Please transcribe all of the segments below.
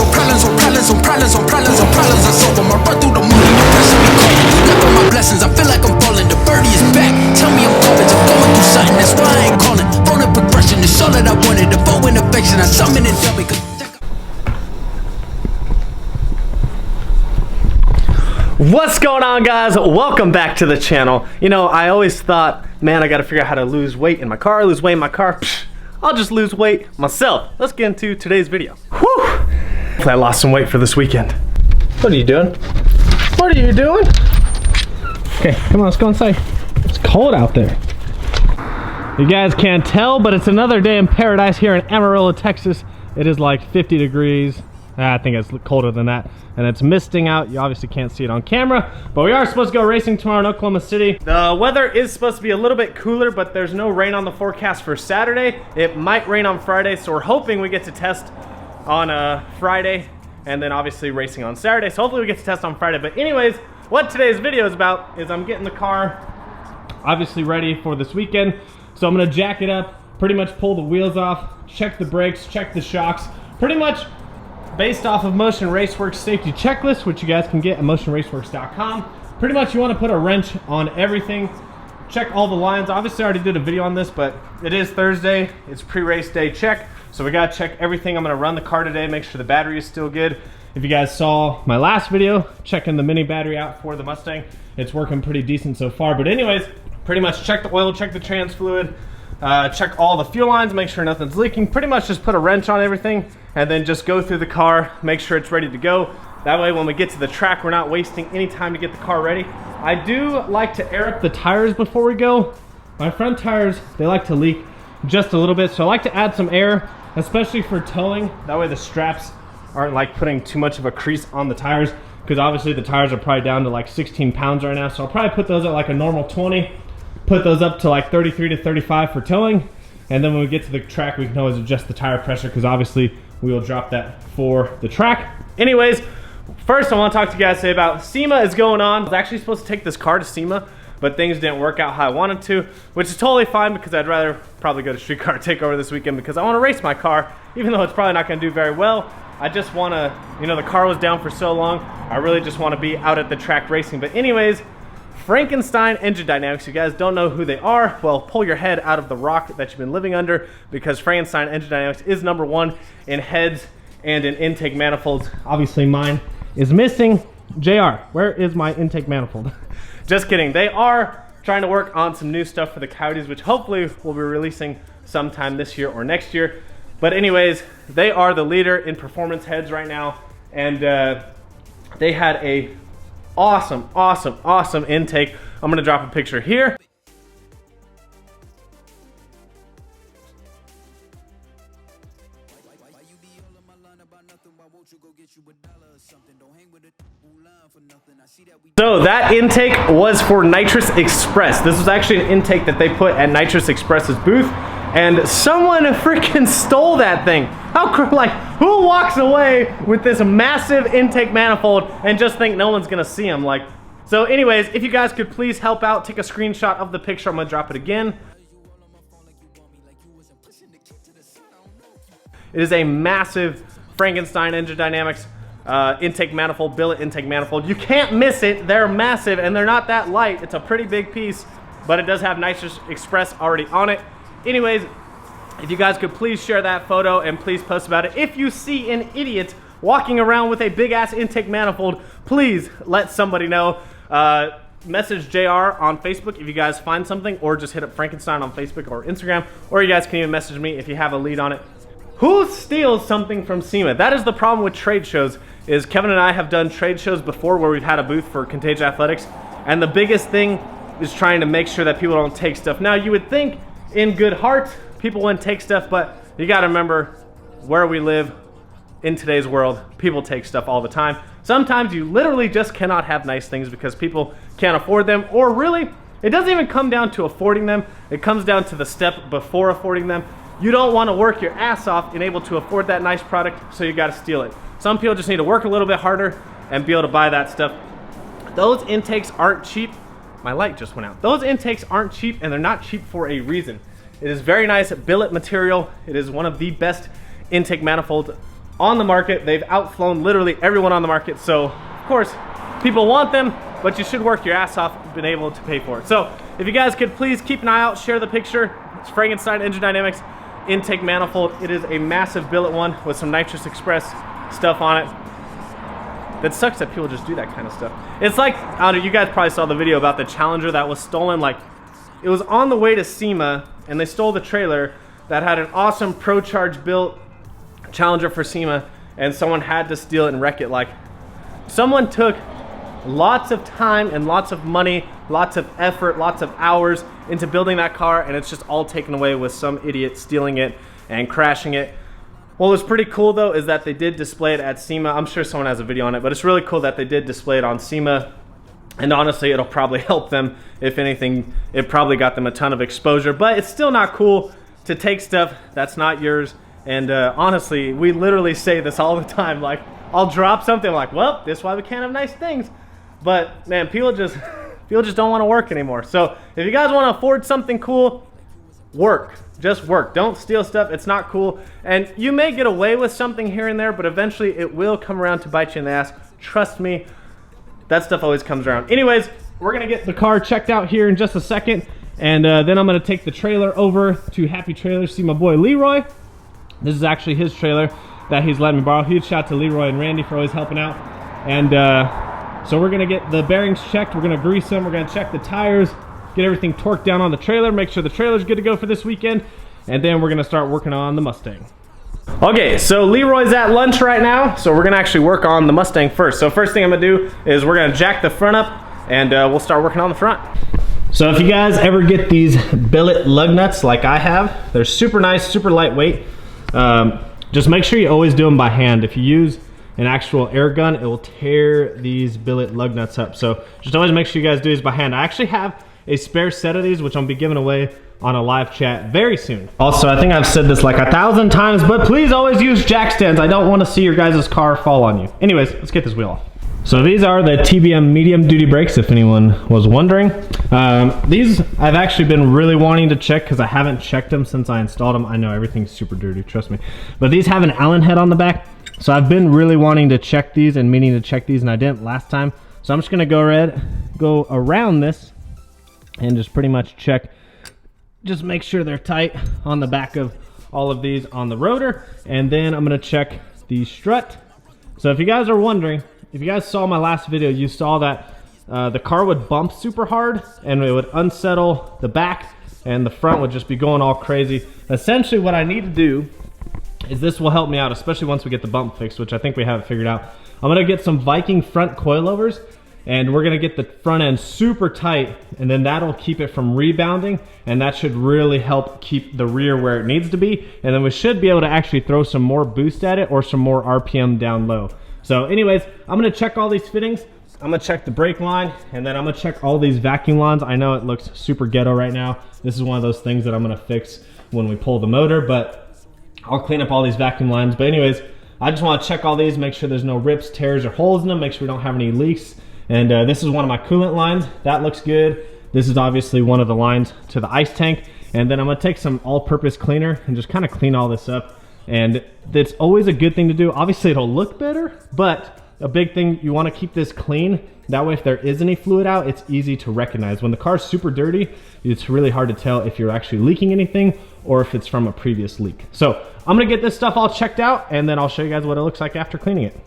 problems on problems on problems on problems on problems on problems I solve them. I run through the money, the pressure be calling. Left on my blessings, I feel like I'm falling. The birdie is back, tell me I'm garbage. I'm going through something, that's why I ain't calling. Phone and progression, it's all that I wanted. The phone and affection, I summon and dumb it. What's going on, guys? Welcome back to the channel. You know, I always thought, man, I gotta figure out how to lose weight in my car, lose weight in my car. Psh, I'll just lose weight myself. Let's get into today's video. Whew! I lost some weight for this weekend. What are you doing? What are you doing? Okay, come on, let's go inside. It's cold out there. You guys can't tell, but it's another day in paradise here in Amarillo, Texas. It is like 50 degrees. I think it's colder than that. And it's misting out. You obviously can't see it on camera, but we are supposed to go racing tomorrow in Oklahoma City. The weather is supposed to be a little bit cooler, but there's no rain on the forecast for Saturday. It might rain on Friday, so we're hoping we get to test on Friday, and then obviously racing on Saturday. So hopefully we get to test on Friday. But anyways, what today's video is about is I'm getting the car obviously ready for this weekend. So I'm gonna jack it up, pretty much pull the wheels off, check the brakes, check the shocks, pretty much based off of Motion Raceworks safety checklist, which you guys can get at MOTIONRACEWORKS.com. Pretty much you want to put a wrench on everything, check all the lines. Obviously I already did a video on this, but it is Thursday, it's pre-race day check, so we gotta check everything. I'm gonna run the car today, make sure the battery is still good. If you guys saw my last video, checking the mini battery out for the Mustang, it's working pretty decent so far. But anyways, pretty much check the oil, check the trans fluid, check all the fuel lines, make sure nothing's leaking. Pretty much just put a wrench on everything and then just go through the car, make sure it's ready to go. That way when we get to the track, we're not wasting any time to get the car ready. I do like to air up the tires before we go. My front tires, they like to leak just a little bit, so I like to add some air, especially for towing. That way the straps aren't like putting too much of a crease on the tires, because obviously the tires are probably down to like 16 pounds right now, so I'll probably put those at like a normal 20, put those up to like 33 to 35 for towing, and then when we get to the track, we can always adjust the tire pressure, because obviously we will drop that for the track. Anyways, first I want to talk to you guys today about SEMA is going on. I was actually supposed to take this car to SEMA, but things didn't work out how I wanted to, which is totally fine, because I'd rather probably go to Street Car Takeover this weekend, because I want to race my car, even though it's probably not going to do very well. I just want to, you know, the car was down for so long, I really just want to be out at the track racing. But anyways, Frankenstein Engine Dynamics, you guys don't know who they are, well, pull your head out of the rock that you've been living under, because Frankenstein Engine Dynamics is #1 in heads and in intake manifolds. Obviously mine is missing. JR, where is my intake manifold? Just kidding. They are trying to work on some new stuff for the Coyotes, which hopefully we'll be releasing sometime this year or next year. But anyways, they are the leader in performance heads right now, and they had a awesome intake. I'm gonna drop a picture here. So that intake was for Nitrous Express. This was actually an intake that they put at Nitrous Express's booth, and someone freaking stole that thing. Like, who walks away with this massive intake manifold and just think no one's gonna see them? Like, so anyways, if you guys could please help out, take a screenshot of the picture. I'm gonna drop it again. It is a massive Frankenstein Engine Dynamics intake manifold, billet intake manifold. You can't miss it. They're massive and they're not that light. It's a pretty big piece, but it does have Nitrous Express already on it. Anyways, if you guys could please share that photo and please post about it. If you see an idiot walking around with a big ass intake manifold, please let somebody know. Message JR on Facebook if you guys find something, or just hit up Frankenstein on Facebook or Instagram, or you guys can even message me if you have a lead on it. Who steals something from SEMA? That is the problem with trade shows, is Kevin and I have done trade shows before where we've had a booth for Contagious Athletics, and the biggest thing is trying to make sure that people don't take stuff. Now, you would think in good heart people wouldn't take stuff, but you gotta remember where we live in today's world, people take stuff all the time. Sometimes you literally just cannot have nice things because people can't afford them, or really, it doesn't even come down to affording them, it comes down to the step before affording them. You don't want to work your ass off and able to afford that nice product, so you got to steal it. Some people just need to work a little bit harder and be able to buy that stuff. Those intakes aren't cheap. My light just went out. Those intakes aren't cheap, and they're not cheap for a reason. It is very nice billet material. It is one of the best intake manifolds on the market. They've outflown literally everyone on the market. So of course, people want them, but you should work your ass off being able to pay for it. So if you guys could please keep an eye out, share the picture. It's Frankenstein Engine Dynamics intake manifold. It is a massive billet one with some nitrous express stuff on it. That sucks that people just do that kind of stuff. It's like, I don't know, you guys probably saw the video about the Challenger that was stolen. Like, it was on the way to SEMA and they stole the trailer that had an awesome Pro Charge built Challenger for SEMA, and someone had to steal it and wreck it. Like, someone took lots of time and lots of money, lots of effort, lots of hours into building that car, and it's just all taken away with some idiot stealing it and crashing it. What was pretty cool though is that they did display it at SEMA. I'm sure someone has a video on it, but it's really cool that they did display it on SEMA. And honestly, it'll probably help them. If anything, it probably got them a ton of exposure, but it's still not cool to take stuff that's not yours. And honestly, we literally say this all the time. Like, I'll drop something like, well, this is why we can't have nice things. But man, people just don't want to work anymore. So if you guys want to afford something cool, work. Just work. Don't steal stuff. It's not cool. And you may get away with something here and there, but eventually it will come around to bite you in the ass. Trust me, that stuff always comes around. Anyways, we're going to get the car checked out here in just a second. And then I'm going to take the trailer over to Happy Trailers, see my boy Leroy. This is actually his trailer that he's letting me borrow. Huge shout out to Leroy and Randy for always helping out. And so we're going to get the bearings checked. We're going to grease them. We're going to check the tires. Get everything torqued down on the trailer, make sure the trailer's good to go for this weekend, and then we're gonna start working on the Mustang. Okay, so Leroy's at lunch right now, so we're gonna actually work on the Mustang first. So first thing I'm gonna do is we're gonna jack the front up, and we'll start working on the front. So if you guys ever get these billet lug nuts like I have, they're super nice, super lightweight. Just make sure you always do them by hand. If you use an actual air gun, it will tear these billet lug nuts up. So just always make sure you guys do these by hand. I actually have a spare set of these, which I'll be giving away on a live chat very soon. Also, I think I've said this like 1,000 times, but please always use jack stands. I don't want to see your guys' car fall on you. Anyways, let's get this wheel off. So these are the TBM medium duty brakes, if anyone was wondering. These I've actually been really wanting to check because I haven't checked them since I installed them. I know everything's super dirty, trust me. But these have an Allen head on the back. So I've been really wanting to check these and meaning to check these, and I didn't last time. So I'm just gonna go around this and just pretty much check, just make sure they're tight on the back of all of these on the rotor. And then I'm gonna check the strut. So if you guys are wondering, if you guys saw my last video, you saw that the car would bump super hard and it would unsettle the back and the front would just be going all crazy. Essentially what I need to do is this will help me out, especially once we get the bump fixed, which I think we have it figured out. I'm gonna get some Viking front coilovers, and we're gonna get the front end super tight, and then that'll keep it from rebounding, and that should really help keep the rear where it needs to be. And then we should be able to actually throw some more boost at it or some more RPM down low. So anyways, I'm gonna check all these fittings. I'm gonna check the brake line, and then I'm gonna check all these vacuum lines. I know it looks super ghetto right now. This is one of those things that I'm gonna fix when we pull the motor, but I'll clean up all these vacuum lines. But anyways, I just wanna check all these, make sure there's no rips, tears, or holes in them, make sure we don't have any leaks. And this is one of my coolant lines. That looks good. This is obviously one of the lines to the ice tank. And then I'm gonna take some all-purpose cleaner and just kind of clean all this up. And it's always a good thing to do. Obviously it'll look better, but a big thing, you wanna keep this clean. That way if there is any fluid out, it's easy to recognize. When the car's super dirty, it's really hard to tell if you're actually leaking anything or if it's from a previous leak. So I'm gonna get this stuff all checked out, and then I'll show you guys what it looks like after cleaning it.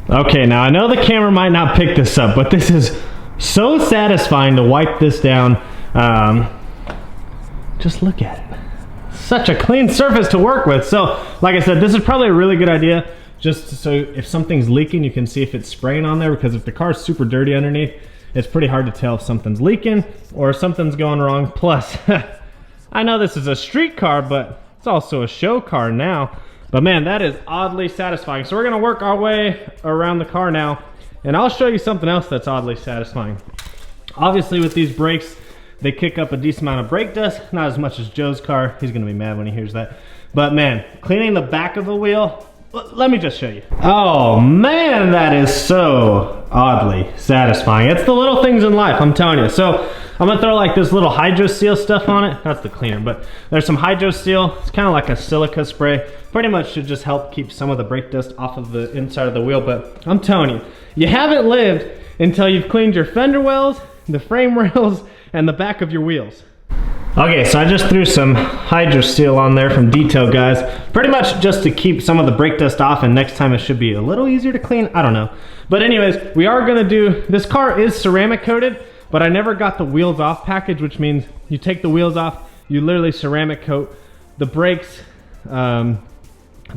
Okay, now I know the camera might not pick this up, but this is so satisfying to wipe this down. Just look at it. Such a clean surface to work with. So, like I said, this is probably a really good idea, just so if something's leaking, you can see if it's spraying on there, because if the car's super dirty underneath, it's pretty hard to tell if something's leaking or if something's going wrong. Plus, I know this is a street car, but it's also a show car now. But man, that is oddly satisfying. So we're gonna work our way around the car now, and I'll show you something else that's oddly satisfying. Obviously with these brakes, they kick up a decent amount of brake dust, not as much as Joe's car. He's gonna be mad when he hears that. But man, cleaning the back of the wheel, let me just show you. Oh man, that is so oddly satisfying. It's the little things in life, I'm telling you. So I'm gonna throw like this little hydro seal stuff on it. That's the cleaner, but there's some hydro seal. It's kind of like a silica spray. Pretty much should just help keep some of the brake dust off of the inside of the wheel. But I'm telling you, you haven't lived until you've cleaned your fender wells, the frame rails, and the back of your wheels. Okay, so I just threw some hydro seal on there from Detail Guys, pretty much just to keep some of the brake dust off, and next time it should be a little easier to clean. I don't know. But anyways, we are gonna do, this car is ceramic coated, but I never got the wheels off package, which means you take the wheels off, you literally ceramic coat the brakes, the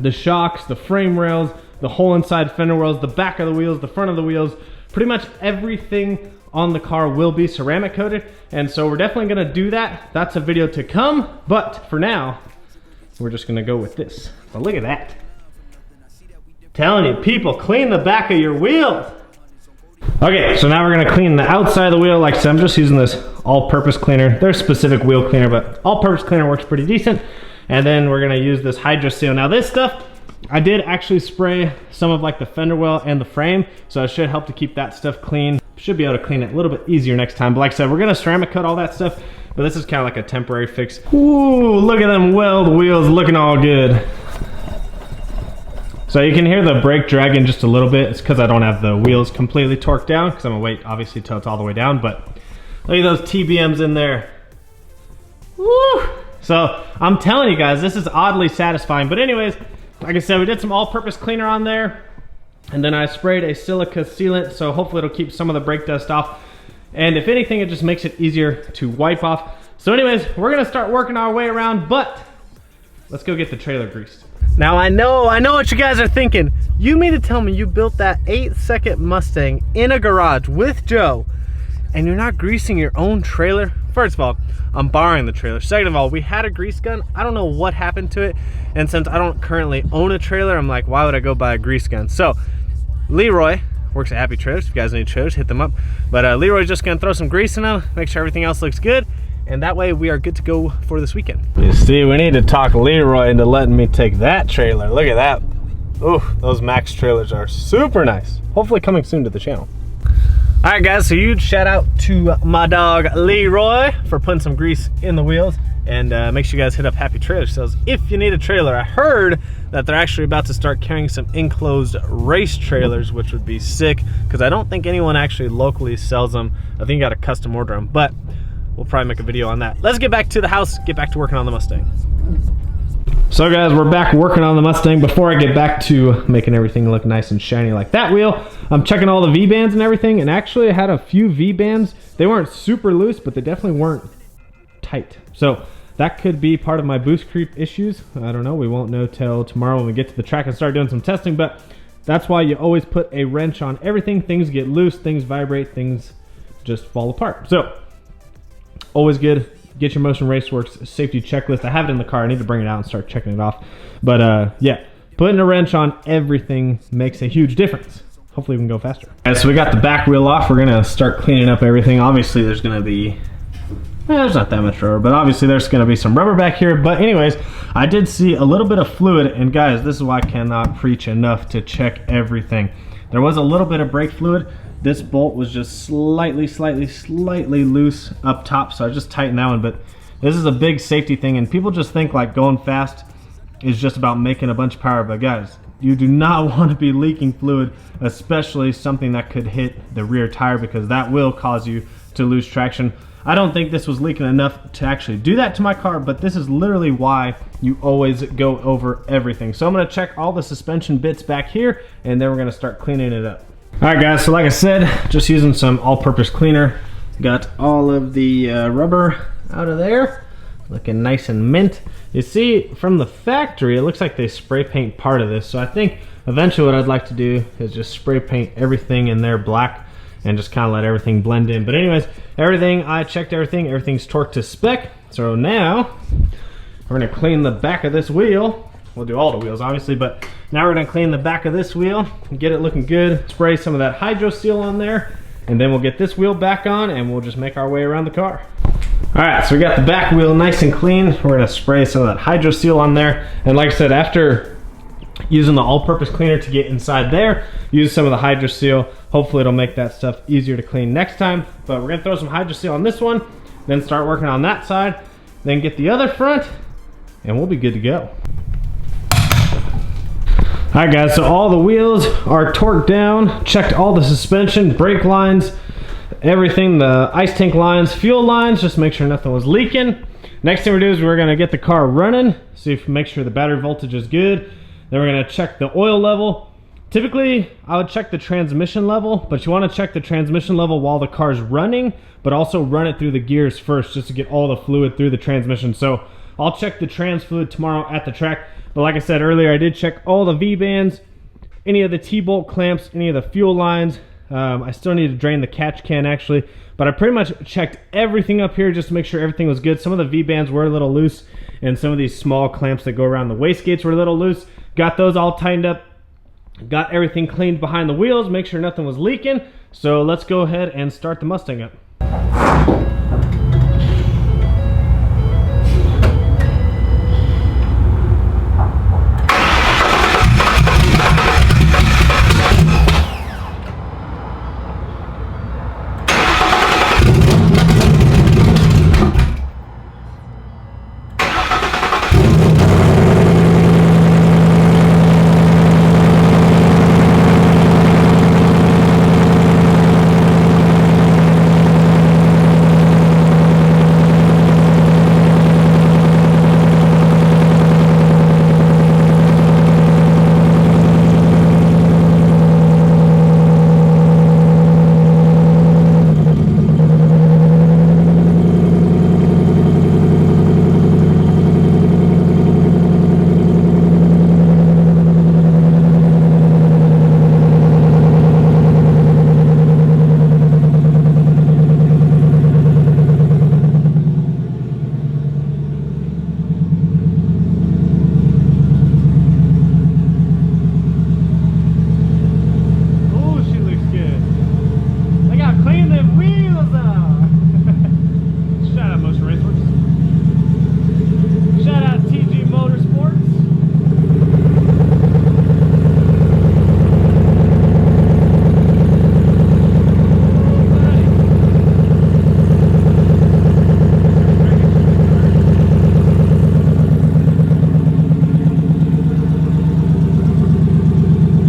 shocks, the frame rails, the whole inside fender wells, the back of the wheels, the front of the wheels, pretty much everything on the car will be ceramic coated. And so we're definitely gonna do that. That's a video to come, but for now, we're just gonna go with this. But look at that. Telling you, people, clean the back of your wheels. Okay, so now we're gonna clean the outside of the wheel. Like I said, I'm just using this all-purpose cleaner. There's specific wheel cleaner, but all-purpose cleaner works pretty decent. And then we're gonna use this hydro seal. Now this stuff, I did actually spray some of like the fender well and the frame, so it should help to keep that stuff clean. Should be able to clean it a little bit easier next time. But like I said, we're gonna ceramic coat all that stuff, but this is kind of like a temporary fix. Ooh, look at them weld wheels looking all good. So you can hear the brake dragging just a little bit. It's because I don't have the wheels completely torqued down, because I'm gonna wait obviously till it's all the way down, but look at those TBMs in there. Woo! So I'm telling you guys, this is oddly satisfying. But anyways, like I said, we did some all-purpose cleaner on there, and then I sprayed a silica sealant, so hopefully it'll keep some of the brake dust off. And if anything, it just makes it easier to wipe off. So anyways, we're gonna start working our way around, but let's go get the trailer greased. Now I know what you guys are thinking. You mean to tell me you built that 8-second Mustang in a garage with Joe, and you're not greasing your own trailer? First of all, I'm borrowing the trailer. Second of all, we had a grease gun. I don't know what happened to it. And since I don't currently own a trailer, I'm like, why would I go buy a grease gun? So Leroy works at Happy Trailers. If you guys need trailers, hit them up. But Leroy's just gonna throw some grease in them, make sure everything else looks good. And that way we are good to go for this weekend. You see, we need to talk Leroy into letting me take that trailer. Look at that. Ooh, those Max trailers are super nice. Hopefully coming soon to the channel. All right guys, so huge shout out to my dog Leroy for putting some grease in the wheels. And make sure you guys hit up Happy Trailer Sales if you need a trailer. I heard that they're actually about to start carrying some enclosed race trailers, which would be sick, because I don't think anyone actually locally sells them. I think you got to custom order them, but we'll probably make a video on that. Let's get back to the house, get back to working on the Mustang. So guys, we're back working on the Mustang. Before I get back to making everything look nice and shiny like that wheel, I'm checking all the V-bands and everything, and actually I had a few V-bands. They weren't super loose, but they definitely weren't tight. So that could be part of my boost creep issues. I don't know, we won't know till tomorrow when we get to the track and start doing some testing, but that's why you always put a wrench on everything. Things get loose, things vibrate, things just fall apart. So always good. Get your Motion Raceworks safety checklist. I have it in the car. I need to bring it out and start checking it off. But yeah, putting a wrench on everything makes a huge difference. Hopefully we can go faster. All right, so we got the back wheel off. We're gonna start cleaning up everything. Obviously there's gonna be, there's not that much rubber, but obviously there's gonna be some rubber back here. But anyways, I did see a little bit of fluid, and guys, this is why I cannot preach enough to check everything. There was a little bit of brake fluid. This bolt was just slightly loose up top, so I just tightened that one. But this is a big safety thing, and people just think like going fast is just about making a bunch of power. But guys, you do not want to be leaking fluid, especially something that could hit the rear tire, because that will cause you to lose traction. I don't think this was leaking enough to actually do that to my car, but this is literally why you always go over everything. So I'm gonna check all the suspension bits back here, and then we're gonna start cleaning it up. All right guys, so like I said, just using some all-purpose cleaner. Got all of the rubber out of there, looking nice and mint. You see, from the factory, it looks like they spray paint part of this. So I think eventually what I'd like to do is just spray paint everything in there black and just kind of let everything blend in. But anyways, I checked everything. Everything's torqued to spec. So now we're gonna clean the back of this wheel. We'll do all the wheels obviously, but now we're gonna clean the back of this wheel and get it looking good. Spray some of that hydro seal on there, and then we'll get this wheel back on and we'll just make our way around the car. All right, so we got the back wheel nice and clean. We're gonna spray some of that hydro seal on there. And like I said, after using the all-purpose cleaner to get inside there. Use some of the Hydro Seal. Hopefully it'll make that stuff easier to clean next time. But we're gonna throw some Hydro Seal on this one, then start working on that side, then get the other front, and we'll be good to go. All right guys, so all the wheels are torqued down, checked all the suspension, brake lines, everything, the ice tank lines, fuel lines, just make sure nothing was leaking. Next thing we're doing is we're gonna get the car running, see if make sure the battery voltage is good. Then we're gonna check the oil level. Typically, I would check the transmission level, but you wanna check the transmission level while the car's running, but also run it through the gears first just to get all the fluid through the transmission. So I'll check the trans fluid tomorrow at the track. But like I said earlier, I did check all the V-bands, any of the T-bolt clamps, any of the fuel lines. I still need to drain the catch can actually, but I pretty much checked everything up here just to make sure everything was good. Some of the V-bands were a little loose, and some of these small clamps that go around the wastegates were a little loose. Got those all tightened up, got everything cleaned behind the wheels, make sure nothing was leaking. So let's go ahead and start the Mustang up.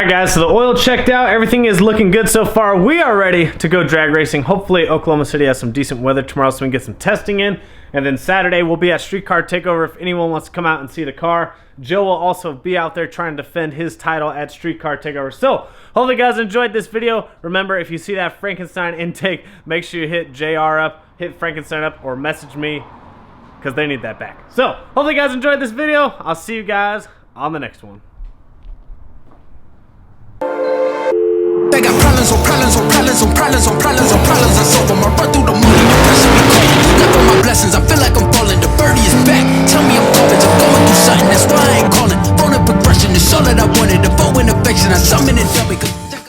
Guys, so the oil checked out, everything is looking good so far. We are ready to go drag racing. Hopefully Oklahoma City has some decent weather tomorrow so we can get some testing in, and then Saturday we'll be at Street Car Takeover if anyone wants to come out and see the car. Joe will also be out there trying to defend his title at Street Car Takeover. So hopefully you guys enjoyed this video. Remember, if you see that Frankenstein intake, make sure you hit JR up, hit Frankenstein up, or message me because they need that back. So hopefully you guys enjoyed this video. I'll see you guys on the next one. They got problems on problems on problems on problems on problems on problems. I solve them. I run through the money.